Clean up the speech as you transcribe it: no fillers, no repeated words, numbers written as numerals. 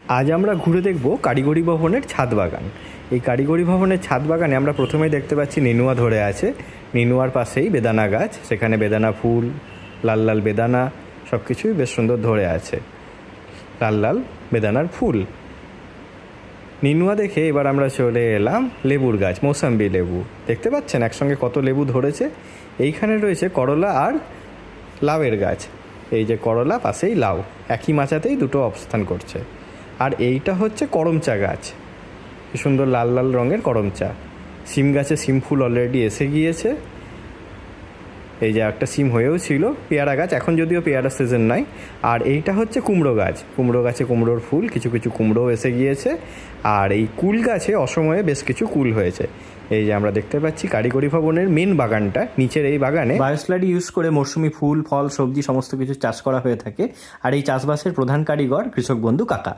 আজ আমরা ঘুরে দেখব কারিগরি ভবনের ছাদ বাগান। এই কারিগরি ভবনের ছাদ বাগানে আমরা প্রথমেই দেখতে পাচ্ছি নেনুয়া ধরে আছে। নেনুয়ার পাশেই বেদানা গাছ, সেখানে বেদানা ফুল, লাল লাল বেদানা সব কিছুই বেশ সুন্দর ধরে আছে, লাল লাল বেদানার ফুল। নেনুয়া দেখে এবার আমরা চলে এলাম লেবুর গাছ, মৌসাম্বি লেবু। দেখতে পাচ্ছেন একসঙ্গে কত লেবু ধরেছে। এইখানে রয়েছে করলা আর লাউয়ের গাছ। এই যে করলা, পাশেই লাউ, একই মাচাতেই দুটো অবস্থান করছে। আর এইটা হচ্ছে করমচা গাছ, কি সুন্দর লাল লাল রঙের করমচা। সিম গাছে সিম ফুল অলরেডি এসে গিয়েছে। এই যে একটা সিম হয়েও ছিল। পেয়ারা গাছ, এখন যদিও পেয়ারা সিজন নয়। আর এইটা হচ্ছে কুমড়ো গাছ, কুমড়ো গাছে কুমড়োর ফুল, কিছু কিছু কুমড়োও এসে গিয়েছে। আর এই কুল গাছে অসময়ে বেশ কিছু কুল হয়েছে। এই যে আমরা দেখতে পাচ্ছি কারিগরি ভবনের মেন বাগানটা। নিচের এই বাগানে বায়োস্লারি ইউজ করে মরশুমি ফুল, ফল, সবজি সমস্ত কিছু চাষ করা হয়ে থাকে। আর এই চাষবাসের প্রধান কারিগর কৃষক বন্ধু কাকা।